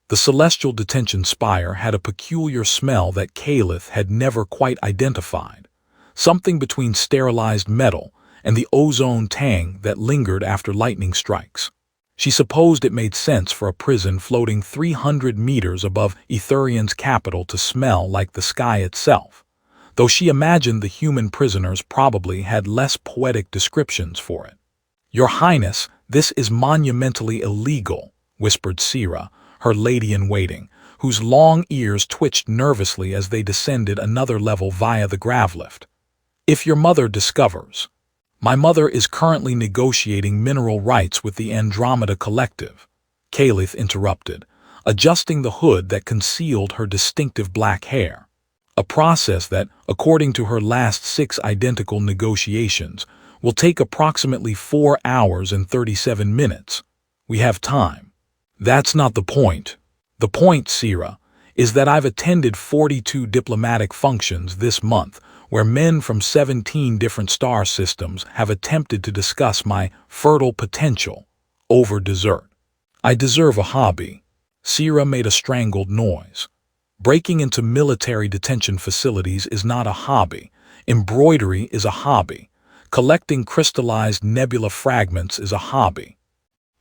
The celestial detention spire had a peculiar smell that Kaelith had never quite identified, something between sterilized metal and the ozone tang that lingered after lightning strikes. She supposed it made sense for a prison floating 300 meters above Etherian's capital to smell like the sky itself, though she imagined the human prisoners probably had less poetic descriptions for it. "Your Highness, this is monumentally illegal," whispered Sira, her lady-in-waiting, whose long ears twitched nervously as they descended another level via the gravelift. "If your mother discovers—" "My mother is currently negotiating mineral rights with the Andromeda Collective," Kaelith interrupted, adjusting the hood that concealed her distinctive black hair. A process that, according to her last 6 identical negotiations, will take approximately 4 hours and 37 minutes. We have time. That's not the point. The point, Sira, is that I've attended 42 diplomatic functions this month where men from 17 different star systems have attempted to discuss my fertile potential over dessert. I deserve a hobby. Sira made a strangled noise. Breaking into military detention facilities is not a hobby. Embroidery is a hobby. Collecting crystallized nebula fragments is a hobby.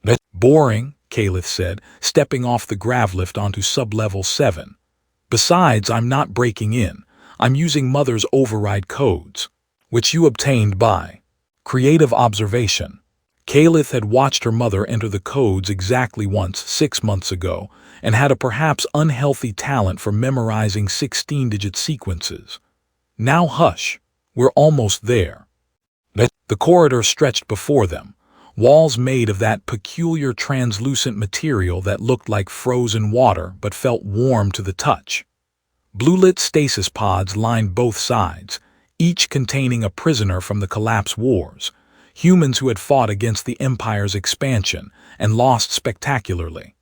"That's boring," Kaelith said, stepping off the gravelift onto sublevel 7. "Besides, I'm not breaking in. I'm using Mother's override codes, which you obtained by creative observation." Kaelith had watched her mother enter the codes exactly once 6 months ago and had a perhaps unhealthy talent for memorizing 16-digit sequences. "Now hush, we're almost there." The corridor stretched before them, walls made of that peculiar translucent material that looked like frozen water but felt warm to the touch. Blue-lit stasis pods lined both sides, each containing a prisoner from the Collapse Wars, humans who had fought against the Empire's expansion and lost spectacularly.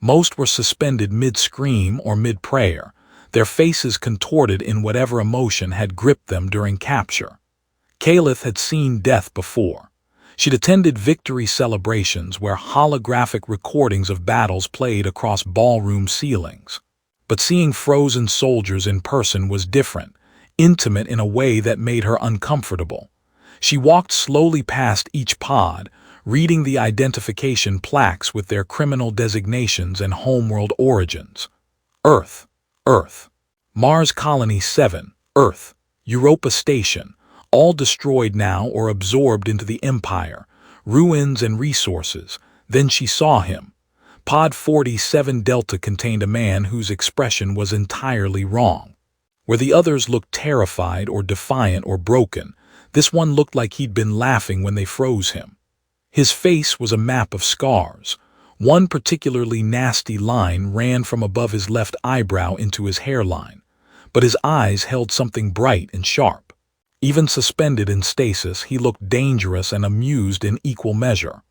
Most were suspended mid-scream or mid-prayer, their faces contorted in whatever emotion had gripped them during capture. Kaelith had seen death before. She'd attended victory celebrations where holographic recordings of battles played across ballroom ceilings. But seeing frozen soldiers in person was different, intimate in a way that made her uncomfortable. She walked slowly past each pod, reading the identification plaques with their criminal designations and homeworld origins. Earth, Earth. Mars Colony 7, Earth. Europa Station, all destroyed now or absorbed into the Empire, ruins and resources. Then she saw him. Pod 47 Delta contained a man whose expression was entirely wrong. Where the others looked terrified or defiant or broken, this one looked like he'd been laughing when they froze him. His face was a map of scars. One particularly nasty line ran from above his left eyebrow into his hairline, but his eyes held something bright and sharp. Even suspended in stasis, he looked dangerous and amused in equal measure.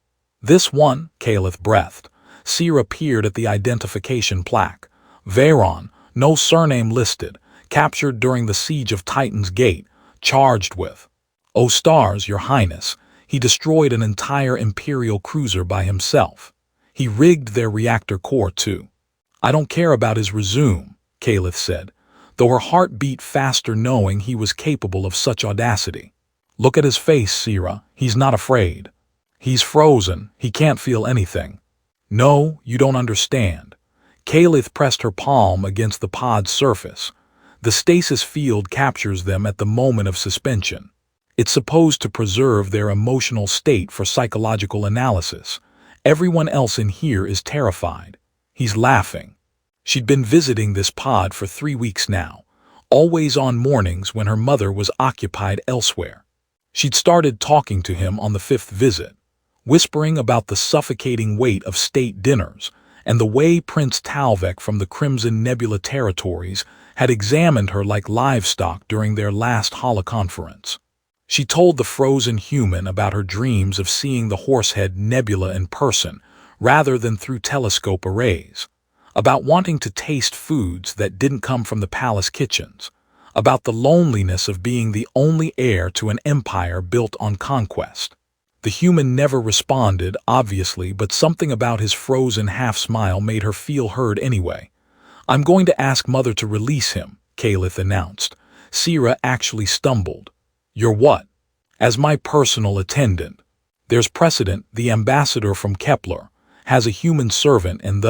"This one," Kaelith breathed. Sira peered at the identification plaque. Veyron, no surname listed, captured during the siege of Titan's Gate, charged with— "Oh stars, your highness, he destroyed an entire Imperial cruiser by himself. He rigged their reactor core too." "I don't care about his resume," Kaelith said, though her heart beat faster knowing he was capable of such audacity. "Look at his face, Sira. He's not afraid. He's frozen. He can't feel anything." "No, you don't understand." Kaelith pressed her palm against the pod's surface. The stasis field captures them at the moment of suspension. It's supposed to preserve their emotional state for psychological analysis. Everyone else in here is terrified. He's laughing. She'd been visiting this pod for 3 weeks now, always on mornings when her mother was occupied elsewhere. She'd started talking to him on the 5th visit, whispering about the suffocating weight of state dinners and the way Prince Talvek from the Crimson Nebula territories had examined her like livestock during their last holoconference. She told the frozen human about her dreams of seeing the Horsehead Nebula in person rather than through telescope arrays, about wanting to taste foods that didn't come from the palace kitchens, about the loneliness of being the only heir to an empire built on conquest. The human never responded, obviously, but something about his frozen half-smile made her feel heard anyway. "I'm going to ask Mother to release him," Kaelith announced. Sira actually stumbled. "You're what?" "As my personal attendant. There's precedent. The ambassador from Kepler has a human servant, and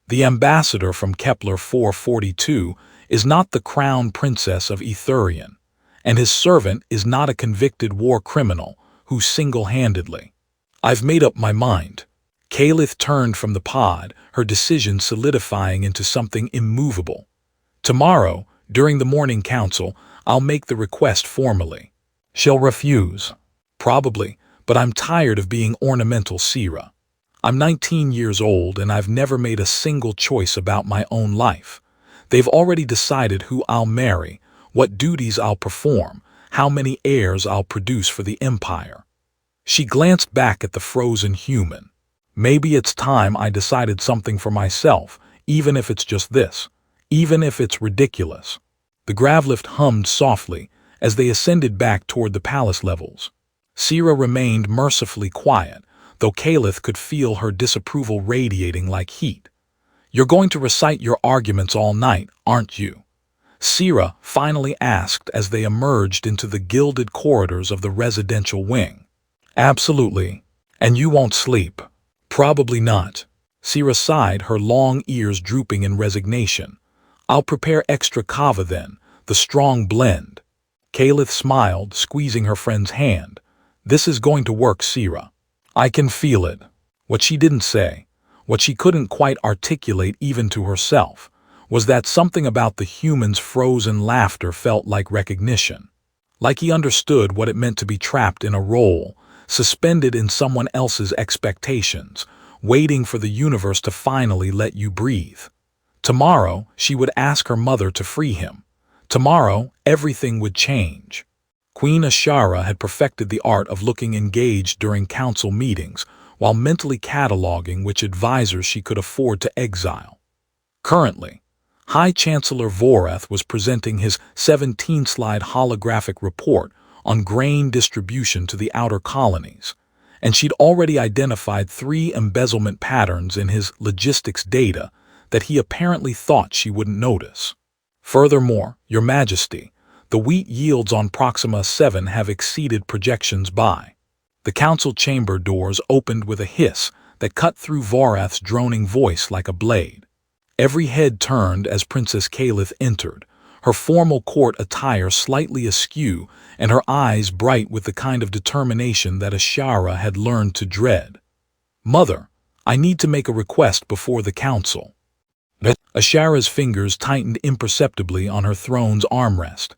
the ambassador from Kepler 442 is not the crown princess of Etherian, and his servant is not a convicted war criminal who single-handedly—" "I've made up my mind." Kaelith turned from the pod, her decision solidifying into something immovable. "Tomorrow, during the morning council, I'll make the request formally." "She'll refuse." "Probably, but I'm tired of being ornamental, Sira. I'm 19 years old and I've never made a single choice about my own life. They've already decided who I'll marry, what duties I'll perform, how many heirs I'll produce for the Empire." She glanced back at the frozen human. "Maybe it's time I decided something for myself, even if it's just this, even if it's ridiculous." The gravelift hummed softly as they ascended back toward the palace levels. Sira remained mercifully quiet, though Kaelith could feel her disapproval radiating like heat. "You're going to recite your arguments all night, aren't you?" Sira finally asked as they emerged into the gilded corridors of the residential wing. "Absolutely. And you won't sleep?" "Probably not." Sira sighed, her long ears drooping in resignation. "I'll prepare extra kava then, the strong blend." Kaelith smiled, squeezing her friend's hand. "This is going to work, Sira. I can feel it." What she didn't say, what she couldn't quite articulate even to herself, was that something about the human's frozen laughter felt like recognition. Like he understood what it meant to be trapped in a role, suspended in someone else's expectations, waiting for the universe to finally let you breathe. Tomorrow, she would ask her mother to free him. Tomorrow, everything would change. Queen Ashara had perfected the art of looking engaged during council meetings while mentally cataloging which advisors she could afford to exile. Currently, High Chancellor Voreth was presenting his 17-slide holographic report on grain distribution to the outer colonies, and she'd already identified 3 embezzlement patterns in his logistics data that he apparently thought she wouldn't notice. "Furthermore, Your Majesty, the wheat yields on Proxima 7 have exceeded projections by—" The council chamber doors opened with a hiss that cut through Voreth's droning voice like a blade. Every head turned as Princess Kaelith entered, her formal court attire slightly askew and her eyes bright with the kind of determination that Ashara had learned to dread. "Mother, I need to make a request before the council." Ashara's fingers tightened imperceptibly on her throne's armrest.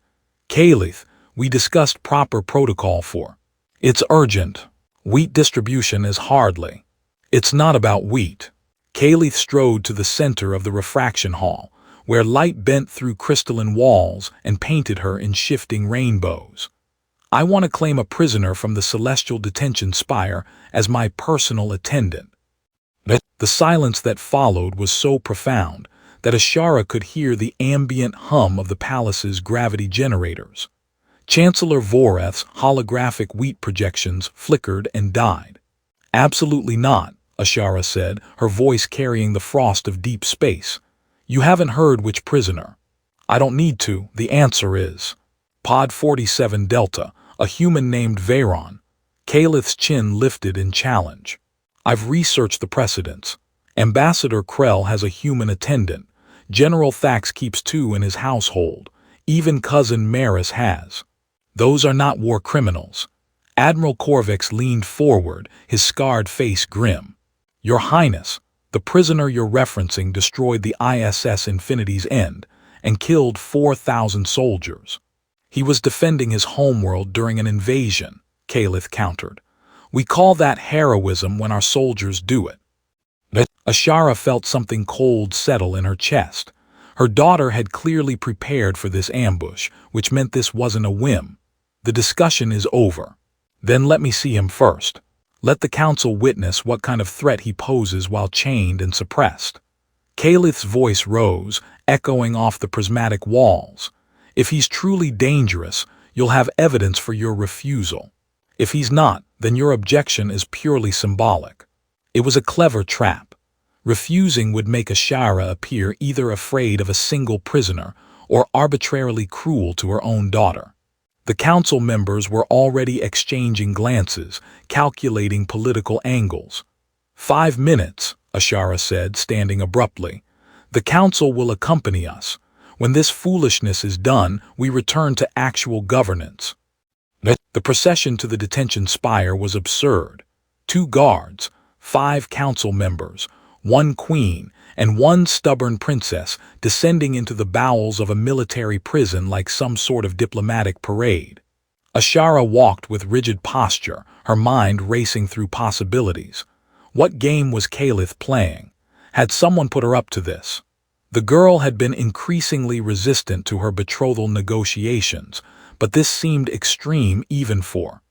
"Kaelith, we discussed proper protocol for—" "It's urgent. Wheat distribution is hardly—" "It's not about wheat." Kaelith strode to the center of the refraction hall, where light bent through crystalline walls and painted her in shifting rainbows. "I want to claim a prisoner from the celestial detention spire as my personal attendant." The silence that followed was so profound that Ashara could hear the ambient hum of the palace's gravity generators. Chancellor Voreth's holographic wheat projections flickered and died. "Absolutely not," Ashara said, her voice carrying the frost of deep space. "You haven't heard which prisoner." "I don't need to. The answer is Pod 47 Delta, a human named Veyron." Kaelith's chin lifted in challenge. "I've researched the precedents. Ambassador Krell has a human attendant. General Thax keeps 2 in his household. Even cousin Maris has. Those are not war criminals." Admiral Corvix leaned forward, his scarred face grim. "Your Highness, the prisoner you're referencing destroyed the ISS Infinity's End and killed 4,000 soldiers. He was defending his homeworld during an invasion," Kaelith countered. "We call that heroism when our soldiers do it." Ashara felt something cold settle in her chest. Her daughter had clearly prepared for this ambush, which meant this wasn't a whim. "The discussion is over." "Then let me see him first. Let the council witness what kind of threat he poses while chained and suppressed." Kaelith's voice rose, echoing off the prismatic walls. "If he's truly dangerous, you'll have evidence for your refusal. If he's not, Then your objection is purely symbolic. It was a clever trap. Refusing would make Ashara appear either afraid of a single prisoner or arbitrarily cruel to her own daughter. The council members were already exchanging glances, calculating political angles. 5 minutes, Ashara said, standing abruptly. The council will accompany us. When this foolishness is done, we return to actual governance. The procession to the detention spire was absurd. 2 guards, 5 council members, 1 queen, and 1 stubborn princess descending into the bowels of a military prison like some sort of diplomatic parade. Ashara walked with rigid posture, her mind racing through possibilities. What game was Kaelith playing? Had someone put her up to this? The girl had been increasingly resistant to her betrothal negotiations, but this seemed extreme even for.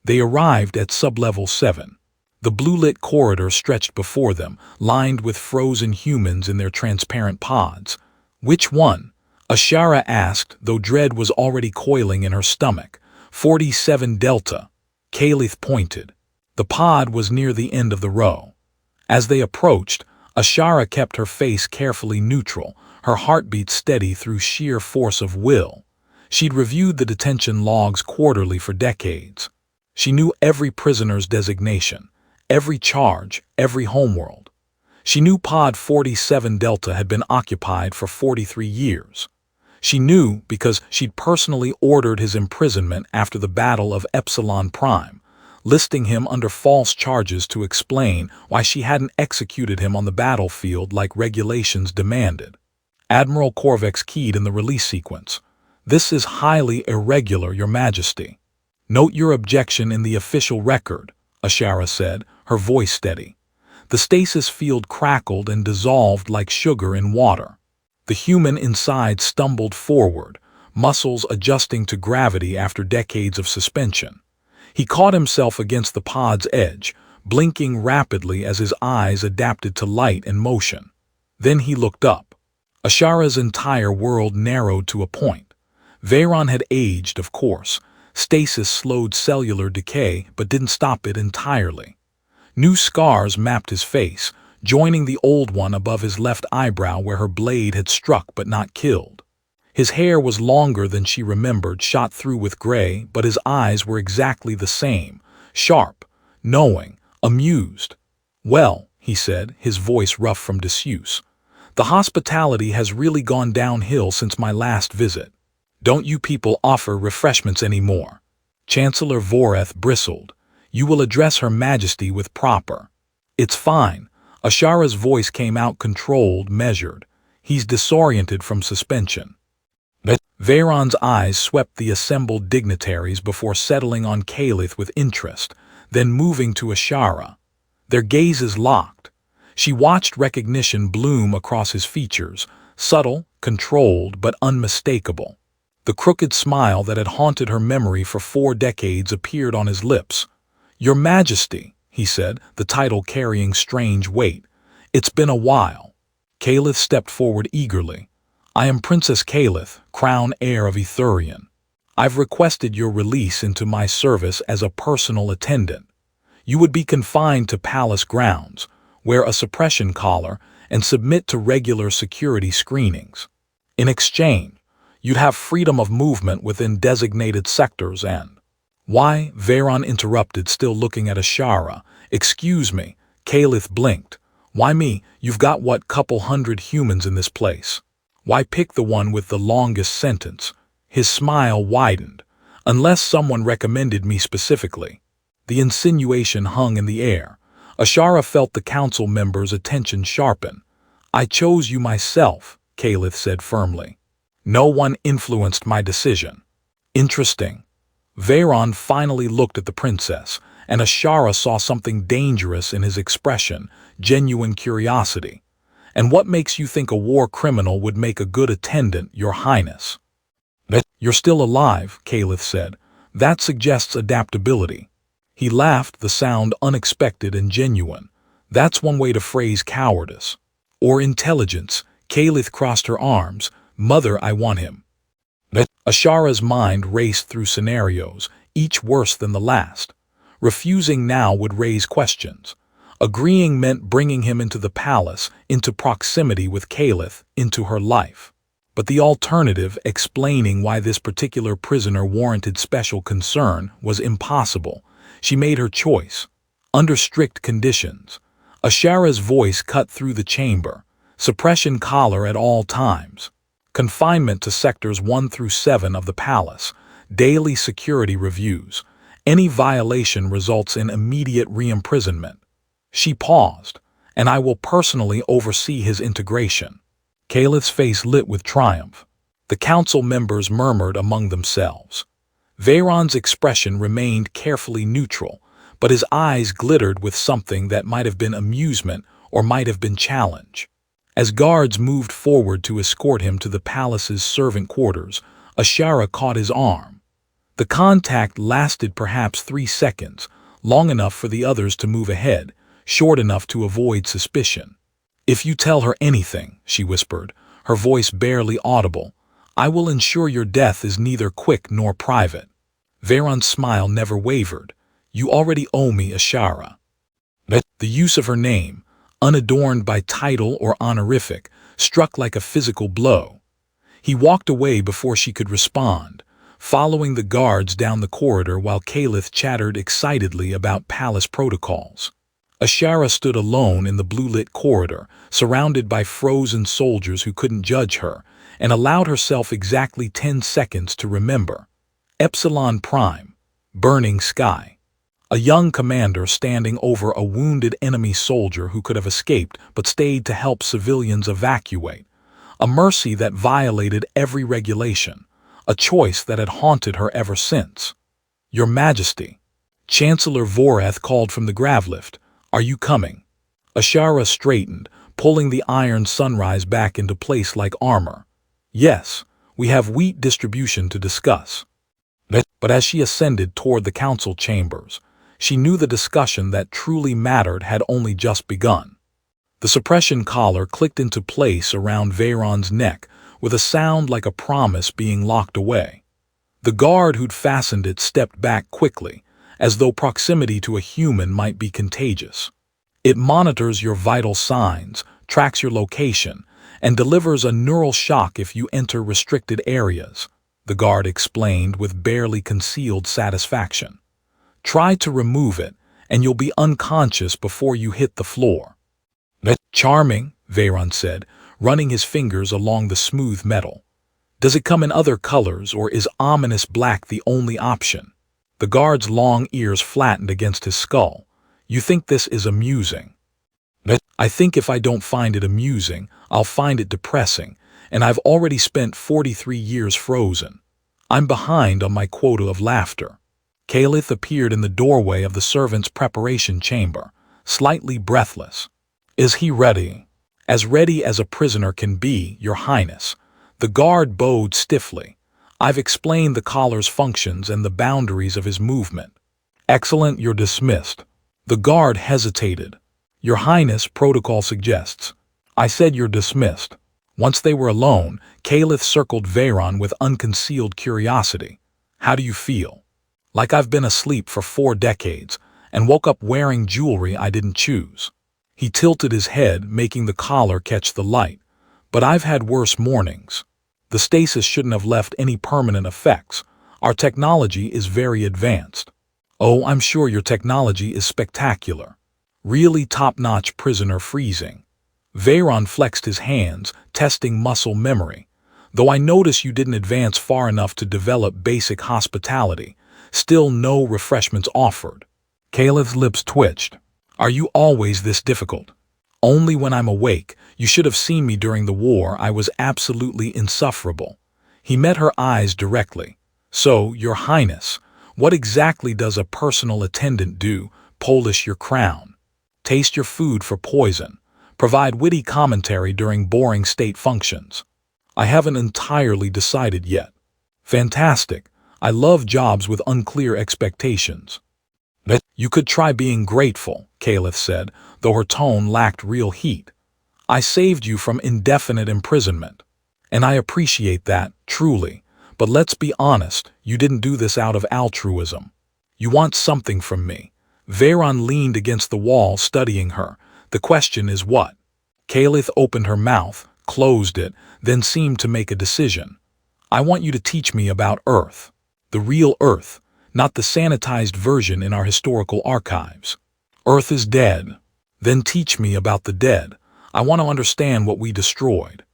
They arrived at sublevel 7. The blue-lit corridor stretched before them, lined with frozen humans in their transparent pods. Which one? Ashara asked, though dread was already coiling in her stomach. 47 Delta. Kaelith pointed. The pod was near the end of the row. As they approached, Ashara kept her face carefully neutral, her heartbeat steady through sheer force of will. She'd reviewed the detention logs quarterly for decades. She knew every prisoner's designation, every charge, every homeworld. She knew Pod 47 Delta had been occupied for 43 years. She knew because she'd personally ordered his imprisonment after the Battle of Epsilon Prime, listing him under false charges to explain why she hadn't executed him on the battlefield like regulations demanded. Admiral Korvax keyed in the release sequence. "This is highly irregular, Your Majesty." "Note your objection in the official record," Ashara said, her voice steady. The stasis field crackled and dissolved like sugar in water. The human inside stumbled forward, muscles adjusting to gravity after decades of suspension. He caught himself against the pod's edge, blinking rapidly as his eyes adapted to light and motion. Then he looked up. Ashara's entire world narrowed to a point. Veyron had aged, of course. Stasis slowed cellular decay but didn't stop it entirely. New scars mapped his face, joining the old one above his left eyebrow where her blade had struck but not killed. His hair was longer than she remembered, shot through with gray, but his eyes were exactly the same, sharp, knowing, amused. "Well," he said, his voice rough from disuse, "the hospitality has really gone downhill since my last visit. Don't you people offer refreshments anymore?" Chancellor Voreth bristled. "You will address Her Majesty with proper." "It's fine." Ashara's voice came out controlled, measured. "He's disoriented from suspension." Veyron's eyes swept the assembled dignitaries before settling on Kaelith with interest, then moving to Ashara. Their gazes locked. She watched recognition bloom across his features, subtle, controlled, but unmistakable. The crooked smile that had haunted her memory for 4 decades appeared on his lips. "Your Majesty," he said, the title carrying strange weight. "It's been a while." Kaelith stepped forward eagerly. "I am Princess Kaelith, crown heir of Ethurian. I've requested your release into my service as a personal attendant. You would be confined to palace grounds, wear a suppression collar, and submit to regular security screenings. In exchange, you'd have freedom of movement within designated sectors and—" "Why?" Veyron interrupted, still looking at Ashara. "Excuse me." Kaelith blinked. "Why me? You've got what, couple hundred humans in this place. Why pick the one with the longest sentence?" His smile widened. "Unless someone recommended me specifically." The insinuation hung in the air. Ashara felt the council members' attention sharpen. "I chose you myself," Kaelith said firmly. "No one influenced my decision." "Interesting." Veyron finally looked at the princess, and Ashara saw something dangerous in his expression, genuine curiosity. "And what makes you think a war criminal would make a good attendant, Your Highness?" "You're still alive," Kaelith said. "That suggests adaptability." He laughed, the sound unexpected and genuine. "That's one way to phrase cowardice." "Or intelligence." Kaelith crossed her arms. "Mother, I want him." Ashara's mind raced through scenarios, each worse than the last. Refusing now would raise questions. Agreeing meant bringing him into the palace, into proximity with Kaelith, into her life. But the alternative, explaining why this particular prisoner warranted special concern, was impossible. She made her choice. Under strict conditions. Ashara's voice cut through the chamber. Suppression collar at all times. Confinement to sectors 1 through 7 of the palace. Daily security reviews. Any violation results in immediate re-imprisonment. She paused, and I will personally oversee his integration. Kaelith's face lit with triumph. The council members murmured among themselves. Veyron's expression remained carefully neutral, but his eyes glittered with something that might have been amusement or might have been challenge. As guards moved forward to escort him to the palace's servant quarters, Ashara caught his arm. The contact lasted perhaps 3 seconds, long enough for the others to move ahead, short enough to avoid suspicion. "If you tell her anything," she whispered, her voice barely audible, "I will ensure your death is neither quick nor private." Veyron's smile never wavered. "You already owe me, Ashara." The use of her name, unadorned by title or honorific, struck like a physical blow. He walked away before she could respond, following the guards down the corridor while Kaelith chattered excitedly about palace protocols. Ashara stood alone in the blue-lit corridor, surrounded by frozen soldiers who couldn't judge her, and allowed herself exactly 10 seconds to remember. Epsilon Prime, burning sky. A young commander standing over a wounded enemy soldier who could have escaped but stayed to help civilians evacuate. A mercy that violated every regulation, a choice that had haunted her ever since. "Your Majesty," Chancellor Voreth called from the gravelift. "Are you coming?" Ashara straightened, pulling the iron sunrise back into place like armor. "Yes, we have wheat distribution to discuss." But as she ascended toward the council chambers, she knew the discussion that truly mattered had only just begun. The suppression collar clicked into place around Veyron's neck with a sound like a promise being locked away. The guard who'd fastened it stepped back quickly, as though proximity to a human might be contagious. "It monitors your vital signs, tracks your location, and delivers a neural shock if you enter restricted areas," the guard explained with barely concealed satisfaction. "Try to remove it, and you'll be unconscious before you hit the floor." "Charming," Veyron said, running his fingers along the smooth metal. "Does it come in other colors, or is ominous black the only option?" The guard's long ears flattened against his skull. "You think this is amusing?" "I think if I don't find it amusing, I'll find it depressing, and I've already spent 43 years frozen. I'm behind on my quota of laughter." Kaelith appeared in the doorway of the servants' preparation chamber, slightly breathless. "Is he ready?" "As ready as a prisoner can be, Your Highness." The guard bowed stiffly. "I've explained the collar's functions and the boundaries of his movement." "Excellent, you're dismissed." The guard hesitated. "Your Highness, protocol suggests." "I said you're dismissed." Once they were alone, Kaelith circled Veyron with unconcealed curiosity. "How do you feel?" "Like I've been asleep for 4 decades and woke up wearing jewelry I didn't choose." He tilted his head, making the collar catch the light. "But I've had worse mornings. The stasis shouldn't have left any permanent effects. Our technology is very advanced." "Oh, I'm sure your technology is spectacular. Really top-notch prisoner freezing." Veyron flexed his hands, testing muscle memory. "Though I notice you didn't advance far enough to develop basic hospitality. Still no refreshments offered." Kaelith's lips twitched. "Are you always this difficult?" "Only when I'm awake. You should have seen me during the war. I was absolutely insufferable." He met her eyes directly. "So, Your Highness, what exactly does a personal attendant do? Polish your crown, taste your food for poison, provide witty commentary during boring state functions?" "I haven't entirely decided yet." "Fantastic. I love jobs with unclear expectations." "You could try being grateful," Kaelith said, though her tone lacked real heat. "I saved you from indefinite imprisonment. And I appreciate that, truly. But let's be honest, you didn't do this out of altruism. You want something from me, Veyron leaned against the wall, studying her. The question is what? Kaelith opened her mouth, closed it, then seemed to make a decision. I want you to teach me about Earth. The real Earth, not the sanitized version in our historical archives. Earth is dead. Then teach me about the dead. I want to understand what we destroyed.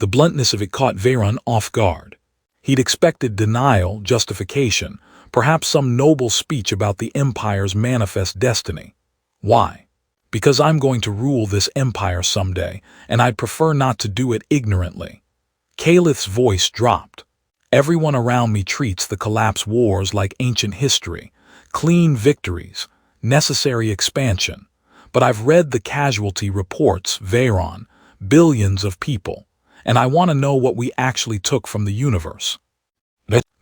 The bluntness of it caught Veyron off guard. He'd expected denial, justification, perhaps some noble speech about the Empire's manifest destiny. Why? Because I'm going to rule this empire someday, and I'd prefer not to do it ignorantly. Kaelith's voice dropped. Everyone around me treats the collapse wars like ancient history, clean victories, necessary expansion. But I've read the casualty reports, Veyron, billions of people, and I want to know what we actually took from the universe.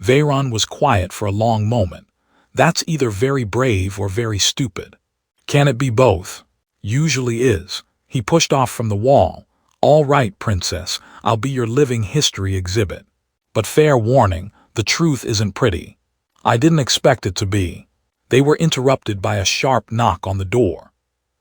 Veyron was quiet for a long moment. That's either very brave or very stupid. Can it be both? Usually is. He pushed off from the wall. All right, princess, I'll be your living history exhibit. But fair warning, the truth isn't pretty. I didn't expect it to be. They were interrupted by a sharp knock on the door.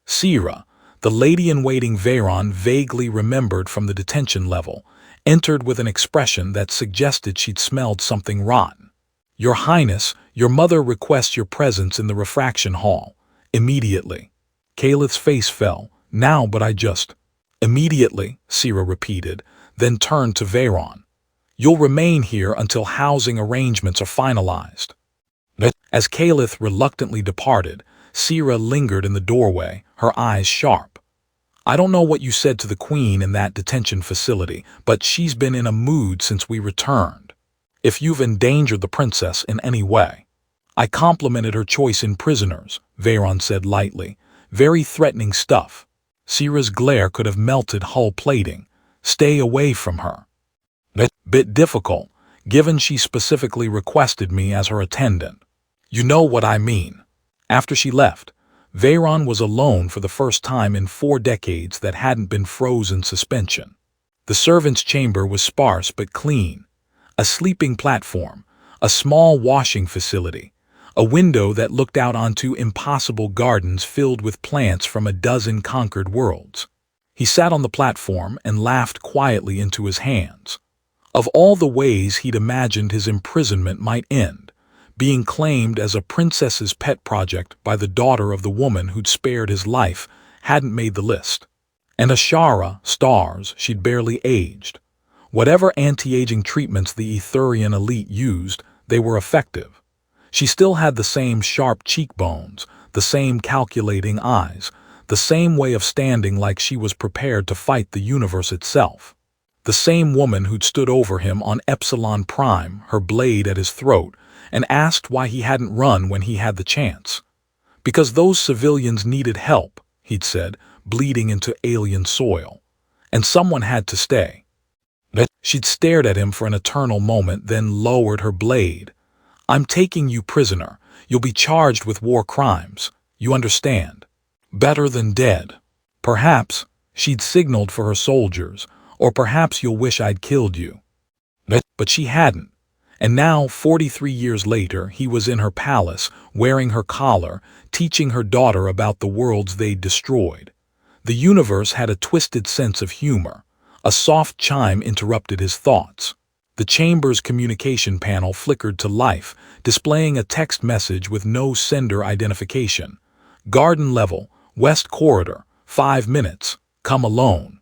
Sira, the lady-in-waiting Veyron vaguely remembered from the detention level, entered with an expression that suggested she'd smelled something rotten. Your Highness, your mother requests your presence in the refraction hall. Immediately. Kaelith's face fell. Now, but I just... Immediately, Sira repeated, then turned to Veyron. You'll remain here until housing arrangements are finalized. As Kaelith reluctantly departed, Sira lingered in the doorway, her eyes sharp. I don't know what you said to the Queen in that detention facility, but she's been in a mood since we returned. If you've endangered the princess in any way. I complimented her choice in prisoners, Veyron said lightly. Very threatening stuff. Sira's glare could have melted hull plating. Stay away from her. Bit difficult, given she specifically requested me as her attendant. You know what I mean. After she left, Veyron was alone for the first time in 4 decades that hadn't been frozen suspension. The servants' chamber was sparse but clean. A sleeping platform, a small washing facility, a window that looked out onto impossible gardens filled with plants from a dozen conquered worlds. He sat on the platform and laughed quietly into his hands. Of all the ways he'd imagined his imprisonment might end, being claimed as a princess's pet project by the daughter of the woman who'd spared his life hadn't made the list. And Ashara, stars, she'd barely aged. Whatever anti-aging treatments the Etherian elite used, they were effective. She still had the same sharp cheekbones, the same calculating eyes, the same way of standing like she was prepared to fight the universe itself. The same woman who'd stood over him on Epsilon Prime, her blade at his throat, and asked why he hadn't run when he had the chance. Because those civilians needed help, he'd said, bleeding into alien soil. And someone had to stay. She'd stared at him for an eternal moment, then lowered her blade. I'm taking you prisoner. You'll be charged with war crimes. You understand? Better than dead. Perhaps she'd signaled for her soldiers, or perhaps you'll wish I'd killed you. But she hadn't. And now, 43 years later, he was in her palace, wearing her collar, teaching her daughter about the worlds they'd destroyed. The universe had a twisted sense of humor. A soft chime interrupted his thoughts. The chamber's communication panel flickered to life, displaying a text message with no sender identification. Garden level, West Corridor, 5 minutes, come alone.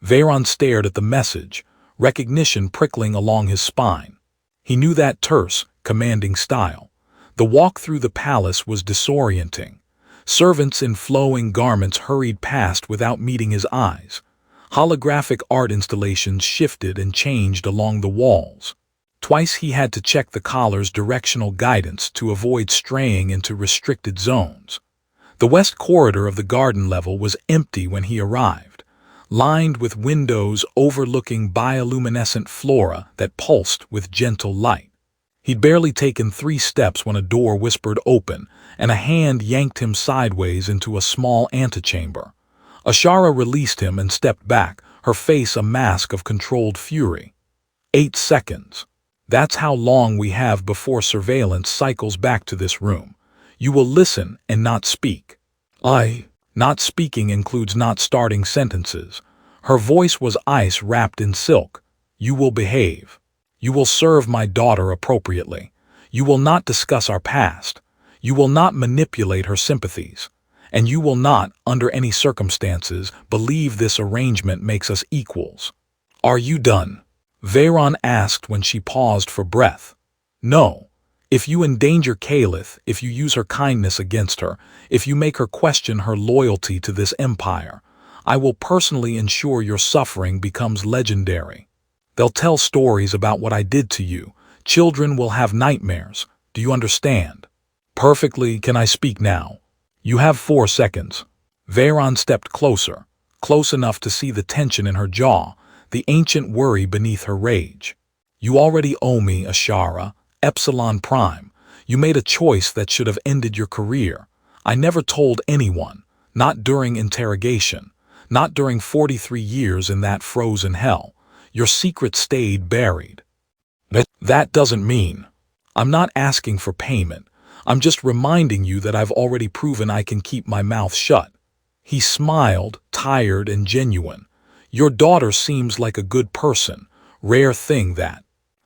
Veyron stared at the message, recognition prickling along his spine. He knew that terse, commanding style. The walk through the palace was disorienting. Servants in flowing garments hurried past without meeting his eyes. Holographic art installations shifted and changed along the walls. Twice he had to check the collar's directional guidance to avoid straying into restricted zones. The west corridor of the garden level was empty when he arrived, lined with windows overlooking bioluminescent flora that pulsed with gentle light. He'd barely taken 3 steps when a door whispered open, and a hand yanked him sideways into a small antechamber. Ashara released him and stepped back, her face a mask of controlled fury. 8 seconds. That's how long we have before surveillance cycles back to this room. You will listen and not speak. Not speaking includes not starting sentences. Her voice was ice wrapped in silk. You will behave. You will serve my daughter appropriately. You will not discuss our past. You will not manipulate her sympathies. And you will not, under any circumstances, believe this arrangement makes us equals. Are you done? Veyron asked when she paused for breath. No. If you endanger Kaelith, if you use her kindness against her, if you make her question her loyalty to this empire, I will personally ensure your suffering becomes legendary. They'll tell stories about what I did to you. Children will have nightmares. Do you understand? Perfectly. Can I speak now? You have 4 seconds. Veyron stepped closer, close enough to see the tension in her jaw, the ancient worry beneath her rage. You already owe me, Ashara, Epsilon Prime. You made a choice that should have ended your career. I never told anyone, not during interrogation, not during 43 years in that frozen hell. Your secret stayed buried. That doesn't mean. I'm not asking for payment. I'm just reminding you that I've already proven I can keep my mouth shut. He smiled, tired and genuine. Your daughter seems like a good person. Rare thing that.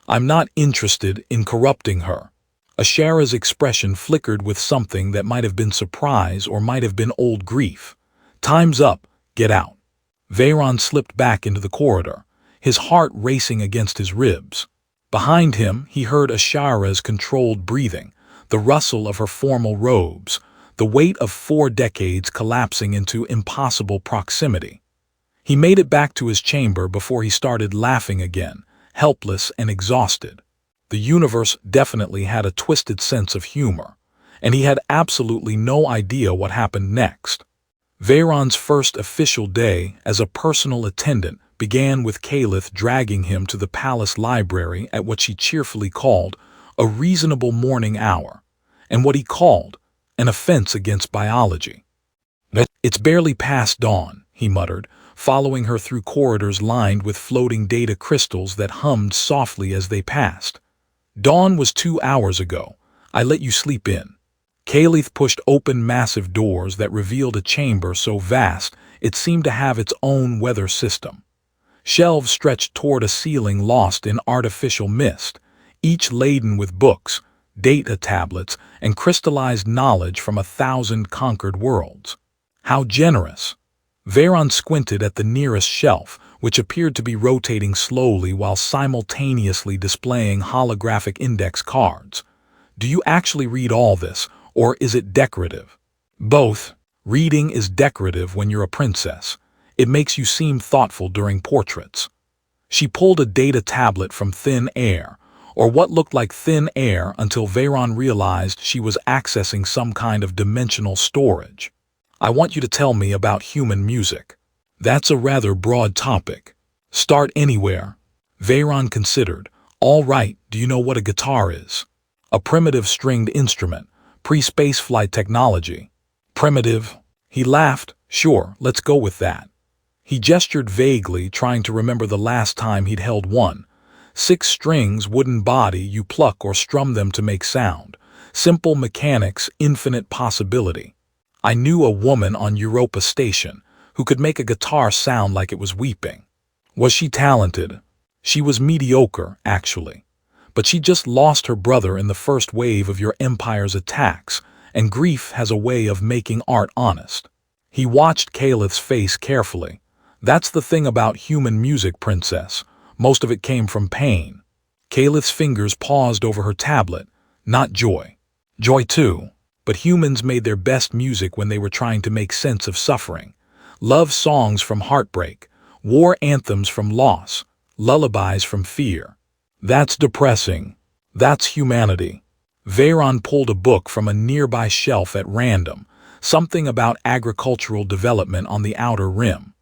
I'm not interested in corrupting her. Ashara's expression flickered with something that might have been surprise or might have been old grief. Time's up. Get out. Veyron slipped back into the corridor, his heart racing against his ribs. Behind him, he heard Ashara's controlled breathing, the rustle of her formal robes, the weight of 4 decades collapsing into impossible proximity. He made it back to his chamber before he started laughing again, helpless and exhausted. The universe definitely had a twisted sense of humor, and he had absolutely no idea what happened next. Veyron's first official day as a personal attendant began with Kaelith dragging him to the palace library at what she cheerfully called a reasonable morning hour, and what he called an offense against biology. It's barely past dawn, he muttered, following her through corridors lined with floating data crystals that hummed softly as they passed. Dawn was 2 hours ago. I let you sleep in. Kaelith pushed open massive doors that revealed a chamber so vast it seemed to have its own weather system. Shelves stretched toward a ceiling lost in artificial mist, each laden with books, data tablets, and crystallized knowledge from 1,000 conquered worlds. How generous! Veyron squinted at the nearest shelf, which appeared to be rotating slowly while simultaneously displaying holographic index cards. Do you actually read all this, or is it decorative? Both. Reading is decorative when you're a princess. It makes you seem thoughtful during portraits. She pulled a data tablet from thin air, or what looked like thin air until Veyron realized she was accessing some kind of dimensional storage. I want you to tell me about human music. That's a rather broad topic. Start anywhere. Veyron considered. All right, do you know what a guitar is? A primitive stringed instrument, pre-spaceflight technology. Primitive? He laughed. Sure, let's go with that. He gestured vaguely, trying to remember the last time he'd held one. 6 strings, wooden body, you pluck or strum them to make sound. Simple mechanics, infinite possibility. I knew a woman on Europa Station who could make a guitar sound like it was weeping. Was she talented? She was mediocre, actually. But she just lost her brother in the first wave of your empire's attacks, and grief has a way of making art honest. He watched Kaelith's face carefully. That's the thing about human music, princess. Most of it came from pain. Kaelith's fingers paused over her tablet. Not joy. Joy too. But humans made their best music when they were trying to make sense of suffering. Love songs from heartbreak, war anthems from loss, lullabies from fear. That's depressing. That's humanity. Veyron pulled a book from a nearby shelf at random, something about agricultural development on the outer rim.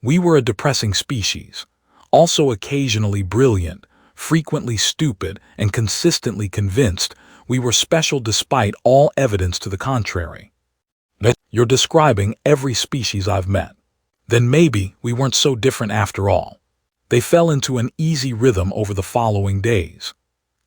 We were a depressing species, also occasionally brilliant, frequently stupid, and consistently convinced we were special despite all evidence to the contrary. You're describing every species I've met. Then maybe we weren't so different after all. They fell into an easy rhythm over the following days.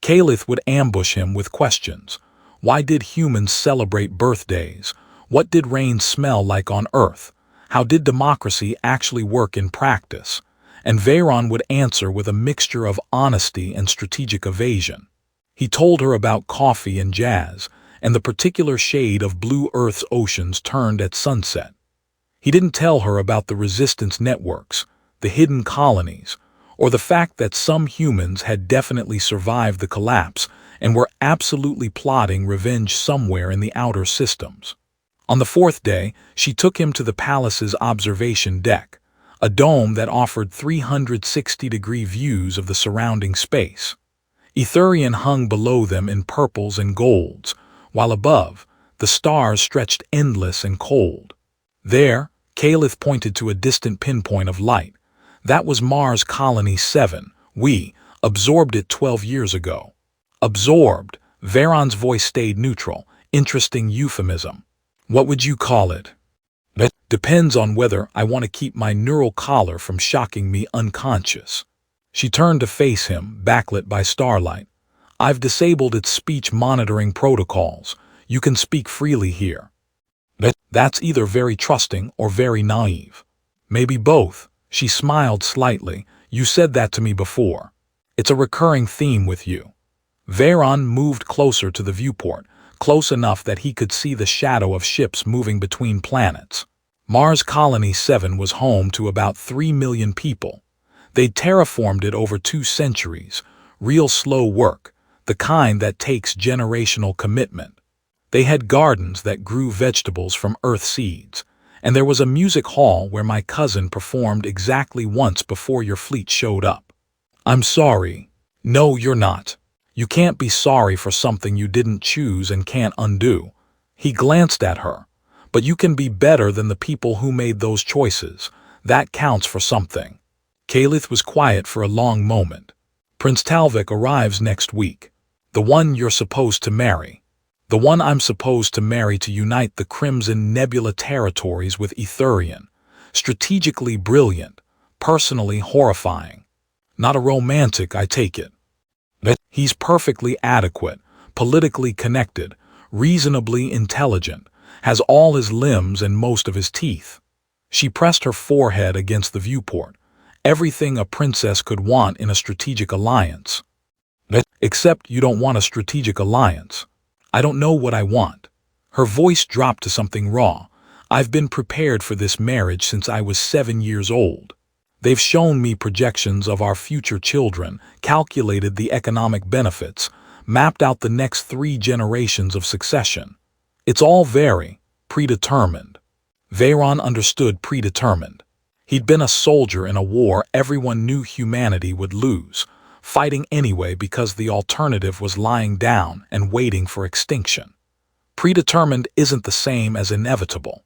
Kaelith would ambush him with questions. Why did humans celebrate birthdays? What did rain smell like on Earth? How did democracy actually work in practice? And Veyron would answer with a mixture of honesty and strategic evasion. He told her about coffee and jazz, and the particular shade of blue Earth's oceans turned at sunset. He didn't tell her about the resistance networks, the hidden colonies, or the fact that some humans had definitely survived the collapse and were absolutely plotting revenge somewhere in the outer systems. On the fourth day, she took him to the palace's observation deck, a dome that offered 360-degree views of the surrounding space. Ithurian hung below them in purples and golds, while above, the stars stretched endless and cold. There, Kaelith pointed to a distant pinpoint of light. That was Mars Colony 7. We absorbed it 12 years ago. Absorbed. Veyron's voice stayed neutral. Interesting euphemism. What would you call it? That depends on whether I want to keep my neural collar from shocking me unconscious. She turned to face him, backlit by starlight. I've disabled its speech monitoring protocols. You can speak freely here. That's either very trusting or very naive. Maybe both. She smiled slightly. You said that to me before. It's a recurring theme with you. Veyron moved closer to the viewport, close enough that he could see the shadow of ships moving between planets. Mars Colony 7 was home to about 3 million people. They'd terraformed it over 2 centuries. Real slow work, the kind that takes generational commitment. They had gardens that grew vegetables from earth seeds, and there was a music hall where my cousin performed exactly once before your fleet showed up. I'm sorry. No, you're not. You can't be sorry for something you didn't choose and can't undo. He glanced at her. But you can be better than the people who made those choices. That counts for something. Kaelith was quiet for a long moment. Prince Talvik arrives next week. The one you're supposed to marry. The one I'm supposed to marry to unite the Crimson Nebula territories with Ithurian. Strategically brilliant. Personally horrifying. Not a romantic, I take it. He's perfectly adequate, politically connected, reasonably intelligent, has all his limbs and most of his teeth. She pressed her forehead against the viewport. Everything a princess could want in a strategic alliance. Except you don't want a strategic alliance. I don't know what I want. Her voice dropped to something raw. I've been prepared for this marriage since I was 7 years old. They've shown me projections of our future children, calculated the economic benefits, mapped out the next 3 generations of succession. It's all very predetermined. Veyron understood predetermined. He'd been a soldier in a war everyone knew humanity would lose, fighting anyway because the alternative was lying down and waiting for extinction. Predetermined isn't the same as inevitable.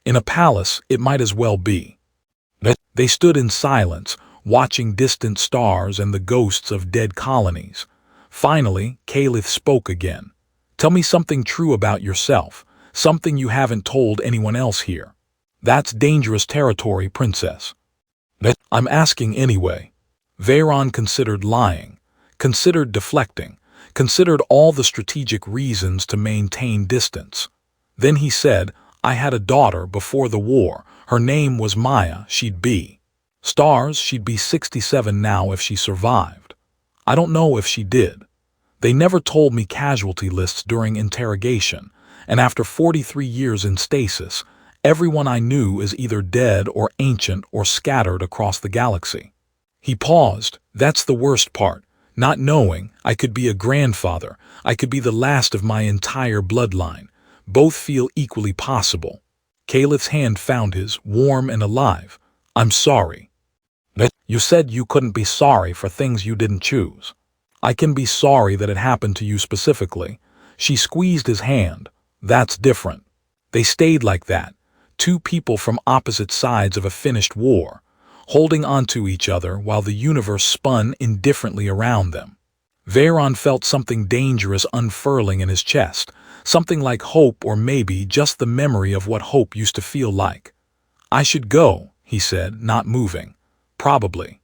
In a palace, it might as well be. They stood in silence, watching distant stars and the ghosts of dead colonies. Finally, Kaelith spoke again. Tell me something true about yourself, something you haven't told anyone else here. That's dangerous territory, princess. I'm asking anyway. Veyron considered lying, considered deflecting, considered all the strategic reasons to maintain distance. Then he said, I had a daughter before the war. Her name was Maya. She'd be stars. She'd be 67 now if she survived. I don't know if she did. They never told me casualty lists during interrogation, and after 43 years in stasis, everyone I knew is either dead or ancient or scattered across the galaxy. He paused. That's the worst part. Not knowing, I could be a grandfather. I could be the last of my entire bloodline. Both feel equally possible. Kaelith's hand found his, warm and alive. I'm sorry. You said you couldn't be sorry for things you didn't choose. I can be sorry that it happened to you specifically. She squeezed his hand. That's different. They stayed like that. 2 people from opposite sides of a finished war, holding onto each other while the universe spun indifferently around them. Veyron felt something dangerous unfurling in his chest, something like hope or maybe just the memory of what hope used to feel like. I should go, he said, not moving. Probably.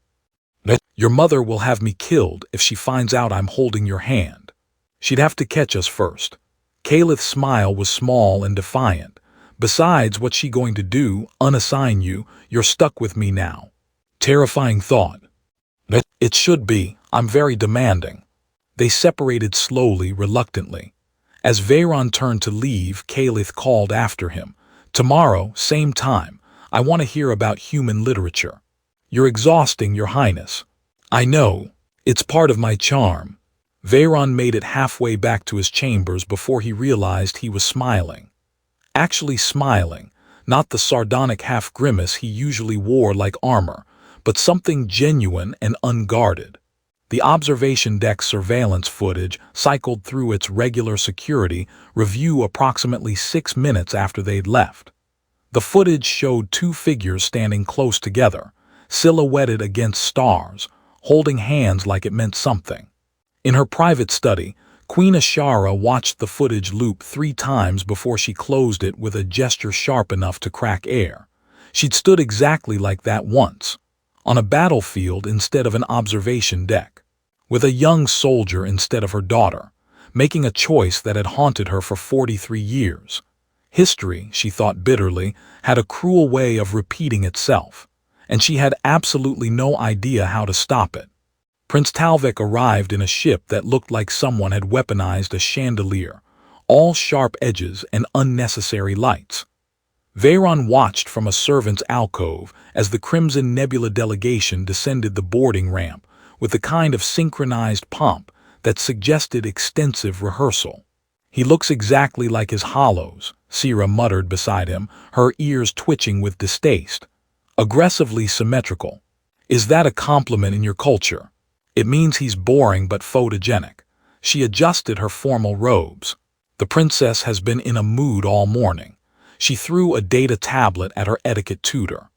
Your mother will have me killed if she finds out I'm holding your hand. She'd have to catch us first. Kaelith's smile was small and defiant. Besides, what's she going to do? Unassign you? You're stuck with me now. Terrifying thought. It should be. I'm very demanding. They separated slowly, reluctantly. As Veyron turned to leave, Kaelith called after him. Tomorrow, same time, I want to hear about human literature. You're exhausting, Your Highness. I know. It's part of my charm. Veyron made it halfway back to his chambers before he realized he was smiling. Actually smiling, not the sardonic half-grimace he usually wore like armor, but something genuine and unguarded. The observation deck surveillance footage cycled through its regular security review approximately 6 minutes after they'd left. The footage showed two figures standing close together, silhouetted against stars, holding hands like it meant something. In her private study, Queen Ashara watched the footage loop 3 times before she closed it with a gesture sharp enough to crack air. She'd stood exactly like that once, on a battlefield instead of an observation deck, with a young soldier instead of her daughter, making a choice that had haunted her for 43 years. History, she thought bitterly, had a cruel way of repeating itself, and she had absolutely no idea how to stop it. Prince Talvek arrived in a ship that looked like someone had weaponized a chandelier, all sharp edges and unnecessary lights. Veyron watched from a servant's alcove as the Crimson Nebula delegation descended the boarding ramp with the kind of synchronized pomp that suggested extensive rehearsal. He looks exactly like his hollows, Sira muttered beside him, her ears twitching with distaste. Aggressively symmetrical. Is that a compliment in your culture? It means he's boring but photogenic. She adjusted her formal robes. The princess has been in a mood all morning. She threw a data tablet at her etiquette tutor.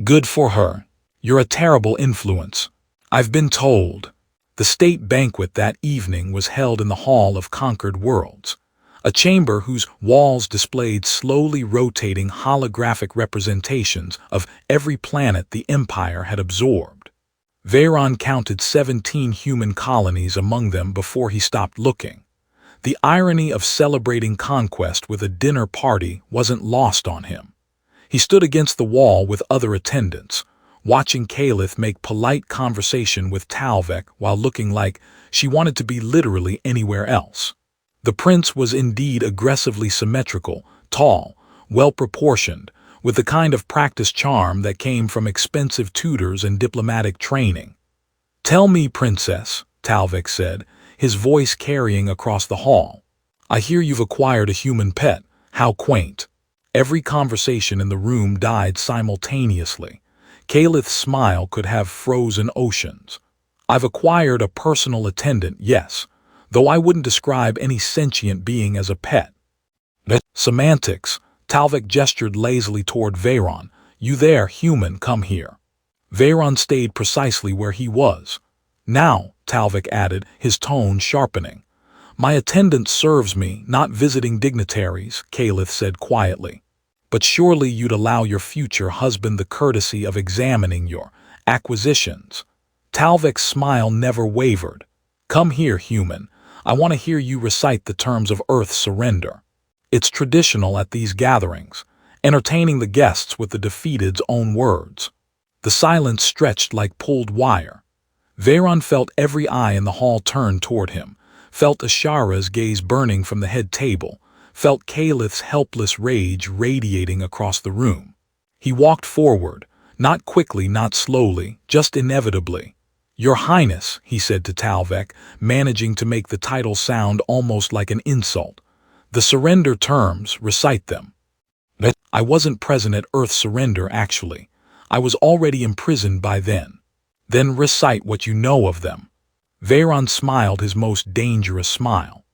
Good for her. You're a terrible influence. I've been told. The state banquet that evening was held in the Hall of Conquered Worlds, a chamber whose walls displayed slowly rotating holographic representations of every planet the Empire had absorbed. Veyron counted 17 human colonies among them before he stopped looking. The irony of celebrating conquest with a dinner party wasn't lost on him. He stood against the wall with other attendants, watching Kaelith make polite conversation with Talvek while looking like she wanted to be literally anywhere else. The prince was indeed aggressively symmetrical, tall, well-proportioned, with the kind of practiced charm that came from expensive tutors and diplomatic training. Tell me, princess, Talvek said, his voice carrying across the hall. I hear you've acquired a human pet. How quaint. Every conversation in the room died simultaneously. Kaelith's smile could have frozen oceans. I've acquired a personal attendant, yes, though I wouldn't describe any sentient being as a pet. Semantics. Talvek gestured lazily toward Veyron. You there, human, come here. Veyron stayed precisely where he was. Now, Talvek added, his tone sharpening. My attendant serves me, not visiting dignitaries, Kaelith said quietly. But surely you'd allow your future husband the courtesy of examining your acquisitions. Talvek's smile never wavered. Come here, human. I want to hear you recite the terms of Earth's surrender. It's traditional at these gatherings, entertaining the guests with the defeated's own words. The silence stretched like pulled wire. Veyron felt every eye in the hall turn toward him, felt Ashara's gaze burning from the head table, felt Kaelith's helpless rage radiating across the room. He walked forward, not quickly, not slowly, just inevitably. Your Highness, he said to Talvek, managing to make the title sound almost like an insult. The surrender terms, recite them. I wasn't present at Earth's surrender, actually. I was already imprisoned by then. Then recite what you know of them. Veyron smiled his most dangerous smile.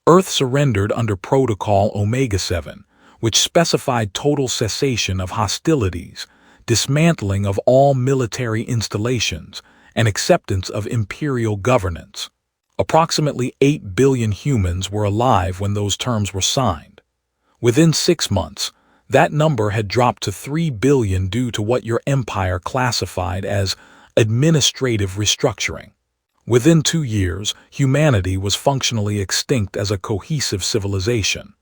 Earth surrendered under Protocol Omega-7, which specified total cessation of hostilities, dismantling of all military installations, and acceptance of imperial governance. Approximately 8 billion humans were alive when those terms were signed. Within 6 months, that number had dropped to 3 billion due to what your empire classified as administrative restructuring. Within 2 years, humanity was functionally extinct as a cohesive civilization.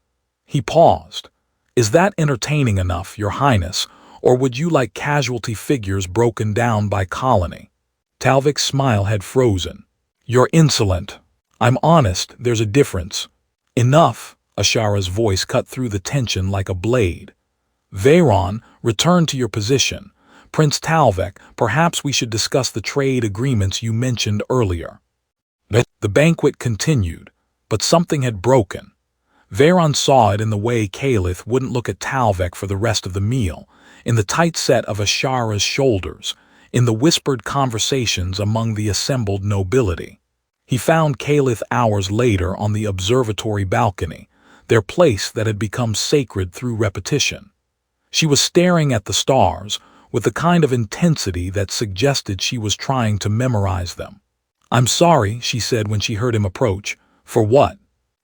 He paused. Is that entertaining enough, Your Highness, or would you like casualty figures broken down by colony? Talvik's smile had frozen. You're insolent. I'm honest, there's a difference. Enough, Ashara's voice cut through the tension like a blade. Veyron, return to your position. Prince Talvik, perhaps we should discuss the trade agreements you mentioned earlier. The banquet continued, but something had broken. Veyron saw it in the way Kaelith wouldn't look at Talvik for the rest of the meal, in the tight set of Ashara's shoulders, in the whispered conversations among the assembled nobility. He found Kaelith hours later on the observatory balcony, their place that had become sacred through repetition. She was staring at the stars with the kind of intensity that suggested she was trying to memorize them. I'm sorry, she said when she heard him approach. For what?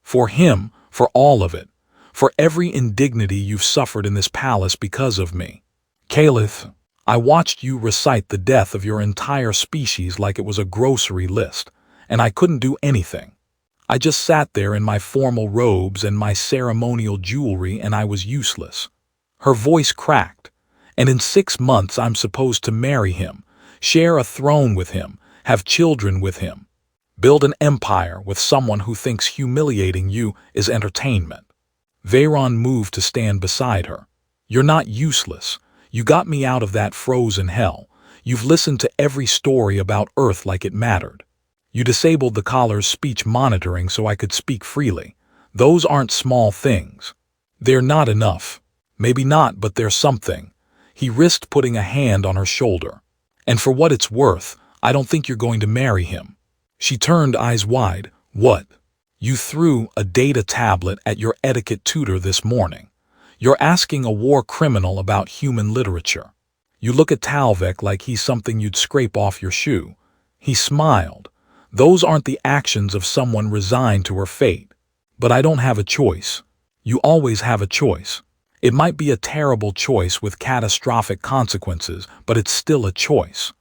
For him, for all of it, for every indignity you've suffered in this palace because of me. Kaelith, I watched you recite the death of your entire species like it was a grocery list, and I couldn't do anything. I just sat there in my formal robes and my ceremonial jewelry, and I was useless. Her voice cracked. And in 6 months I'm supposed to marry him, share a throne with him, have children with him, build an empire with someone who thinks humiliating you is entertainment. Veyron moved to stand beside her. You're not useless. You got me out of that frozen hell. You've listened to every story about Earth like it mattered. You disabled the collar's speech monitoring so I could speak freely. Those aren't small things. They're not enough. Maybe not, but they're something. He risked putting a hand on her shoulder. And for what it's worth, I don't think you're going to marry him. She turned, eyes wide. What? You threw a data tablet at your etiquette tutor this morning. You're asking a war criminal about human literature. You look at Talvik like he's something you'd scrape off your shoe. He smiled. Those aren't the actions of someone resigned to her fate. But I don't have a choice. You always have a choice. It might be a terrible choice with catastrophic consequences, but it's still a choice.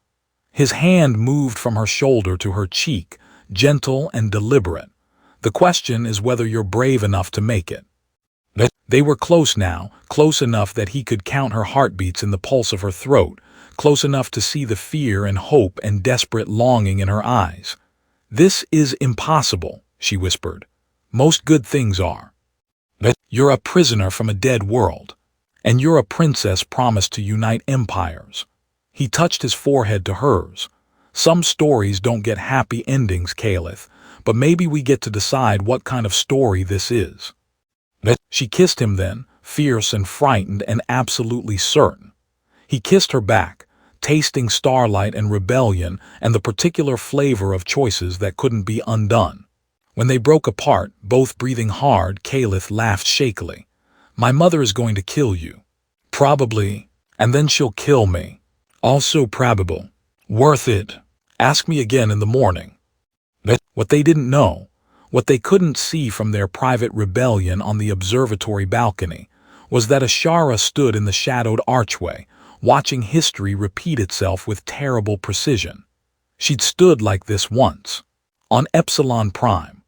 His hand moved from her shoulder to her cheek, gentle and deliberate. The question is whether you're brave enough to make it. They were close now, close enough that he could count her heartbeats in the pulse of her throat, close enough to see the fear and hope and desperate longing in her eyes. This is impossible, she whispered. Most good things are. You're a prisoner from a dead world, and you're a princess promised to unite empires. He touched his forehead to hers. Some stories don't get happy endings, Kaelith, but maybe we get to decide what kind of story this is. She kissed him then, fierce and frightened and absolutely certain. He kissed her back, tasting starlight and rebellion and the particular flavor of choices that couldn't be undone. When they broke apart, both breathing hard, Kaelith laughed shakily. My mother is going to kill you. Probably. And then she'll kill me. Also probable. Worth it. Ask me again in the morning. What they didn't know, what they couldn't see from their private rebellion on the observatory balcony, was that Ashara stood in the shadowed archway, watching history repeat itself with terrible precision. She'd stood like this once, on Epsilon Prime,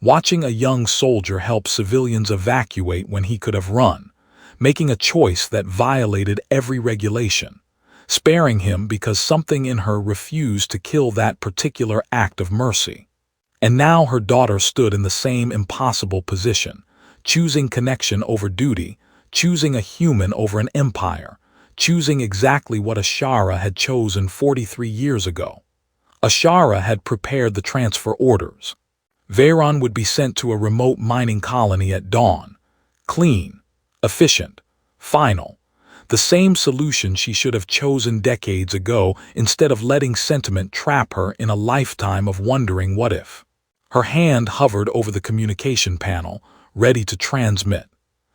watching a young soldier help civilians evacuate when he could have run, making a choice that violated every regulation, sparing him because something in her refused to kill that particular act of mercy. And now her daughter stood in the same impossible position, choosing connection over duty, choosing a human over an empire, choosing exactly what Ashara had chosen 43 years ago. Ashara had prepared the transfer orders. Veyron would be sent to a remote mining colony at dawn. Clean, efficient, final. The same solution she should have chosen decades ago instead of letting sentiment trap her in a lifetime of wondering what if. Her hand hovered over the communication panel, ready to transmit.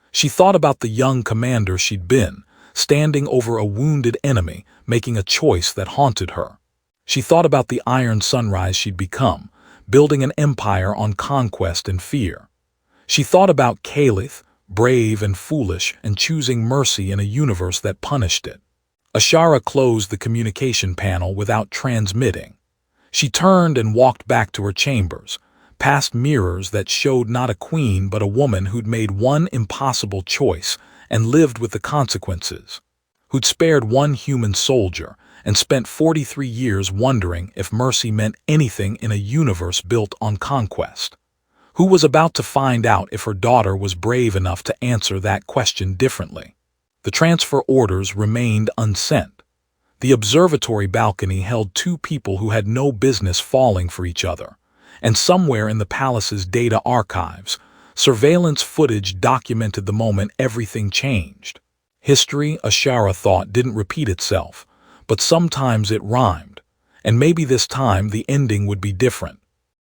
She thought about the young commander she'd been, standing over a wounded enemy, making a choice that haunted her. She thought about the iron sunrise she'd become, building an empire on conquest and fear. She thought about Kaelith, brave and foolish, and choosing mercy in a universe that punished it. Ashara closed the communication panel without transmitting. She turned and walked back to her chambers, past mirrors that showed not a queen but a woman who'd made one impossible choice and lived with the consequences, who'd spared one human soldier and spent 43 years wondering if mercy meant anything in a universe built on conquest, who was about to find out if her daughter was brave enough to answer that question differently. The transfer orders remained unsent. The observatory balcony held two people who had no business falling for each other, and somewhere in the palace's data archives, surveillance footage documented the moment everything changed. History, Ashara thought, didn't repeat itself, but sometimes it rhymed, and maybe this time the ending would be different.